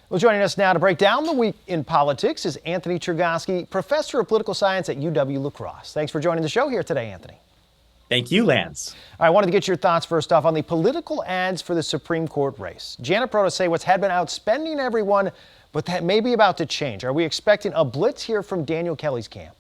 Well, joining us now to break down the week in politics is Anthony Chergosky, professor of political science at UW-La Crosse. Thanks for joining the show here today, Anthony. Thank you, Lance. I wanted to get your thoughts first off on the political ads for the Supreme Court race. Janet Protasiewicz had been outspending everyone, but that may be about to change. Are we expecting a blitz here from Daniel Kelly's camp?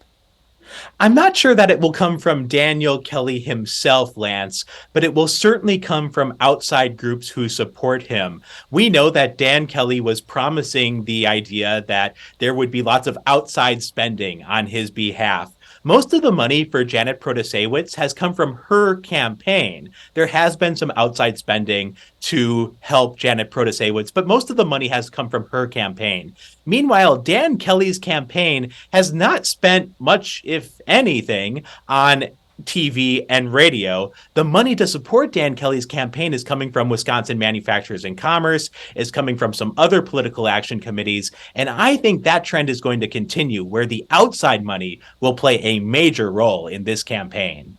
I'm not sure that it will come from Daniel Kelly himself, Lance, but it will certainly come from outside groups who support him. We know that Dan Kelly was promising the idea that there would be lots of outside spending on his behalf. Most of the money for Janet Protasiewicz has come from her campaign. There has been some outside spending to help Janet Protasiewicz, but most of the money has come from her campaign. Meanwhile, Dan Kelly's campaign has not spent much, if anything, on TV and radio. The money to support Dan Kelly's campaign is coming from Wisconsin Manufacturers and Commerce, is coming from some other political action committees, and I think that trend is going to continue, where the outside money will play a major role in this campaign.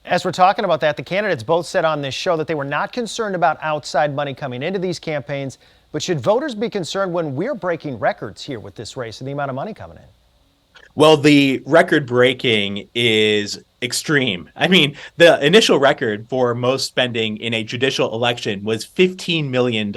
As we're talking about that, the candidates both said on this show that they were not concerned about outside money coming into these campaigns, but should voters be concerned when we're breaking records here with this race and the amount of money coming in? Well, the record breaking is extreme. I mean, the initial record for most spending in a judicial election was $15 million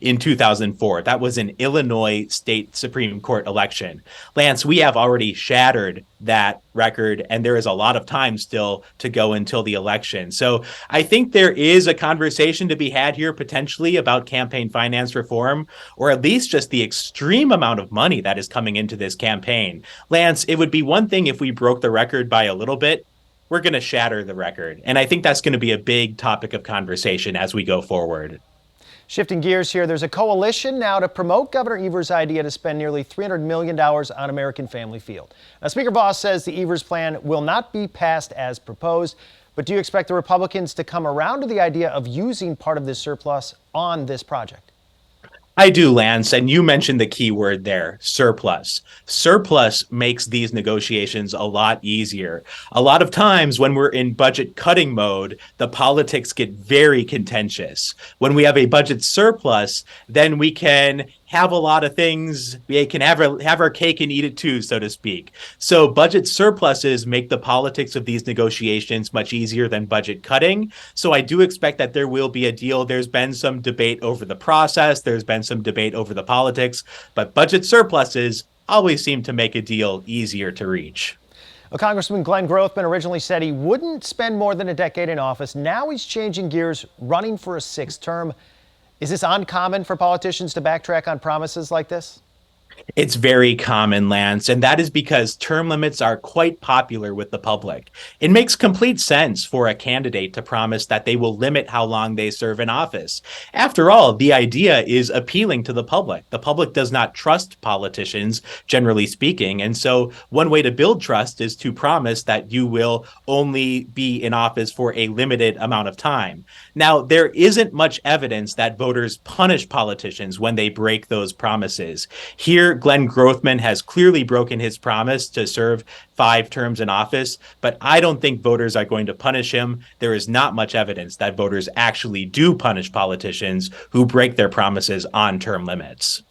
in 2004. That was an Illinois state Supreme Court election. Lance, we have already shattered that record, and there is a lot of time still to go until the election. So I think there is a conversation to be had here potentially about campaign finance reform, or at least just the extreme amount of money that is coming into this campaign. Lance, it would be one thing if we broke the record by a little bit. We're going to shatter the record. And I think that's going to be a big topic of conversation as we go forward. Shifting gears here, there's a coalition now to promote Governor Evers' idea to spend nearly $300 million on American Family Field. Now, Speaker Boss says the Evers plan will not be passed as proposed, but do you expect the Republicans to come around to the idea of using part of this surplus on this project? I do, Lance, and you mentioned the key word there, surplus. Surplus makes these negotiations a lot easier. A lot of times when we're in budget cutting mode, the politics get very contentious. When we have a budget surplus, then we can have a lot of things. We can have our cake and eat it too, so to speak. So budget surpluses make the politics of these negotiations much easier than budget cutting. So I do expect that there will be a deal. There's been some debate over the process. There's been some debate over the politics, but budget surpluses always seem to make a deal easier to reach. Well, Congressman Glenn Grothman originally said he wouldn't spend more than a decade in office. Now he's changing gears, running for a sixth term. Is this uncommon for politicians to backtrack on promises like this? It's very common, Lance, and that is because term limits are quite popular with the public. It makes complete sense for a candidate to promise that they will limit how long they serve in office. After all, the idea is appealing to the public. The public does not trust politicians, generally speaking, and so one way to build trust is to promise that you will only be in office for a limited amount of time. Now, there isn't much evidence that voters punish politicians when they break those promises. Here, Glenn Grothman has clearly broken his promise to serve 5 terms in office, but I don't think voters are going to punish him. There is not much evidence that voters actually do punish politicians who break their promises on term limits.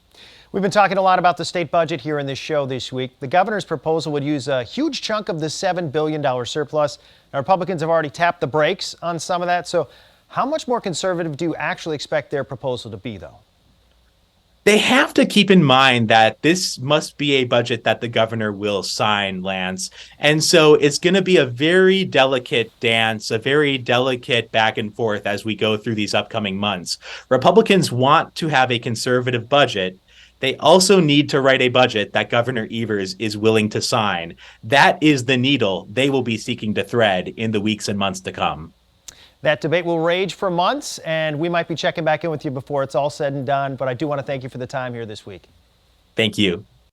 We've been talking a lot about the state budget here in this show this week. The governor's proposal would use a huge chunk of the $7 billion surplus. Now, Republicans have already tapped the brakes on some of that. So how much more conservative do you actually expect their proposal to be, though? They have to keep in mind that this must be a budget that the governor will sign, Lance. And so it's going to be a very delicate dance, a very delicate back and forth as we go through these upcoming months. Republicans want to have a conservative budget. They also need to write a budget that Governor Evers is willing to sign. That is the needle they will be seeking to thread in the weeks and months to come. That debate will rage for months, and we might be checking back in with you before it's all said and done. But I do want to thank you for the time here this week. Thank you.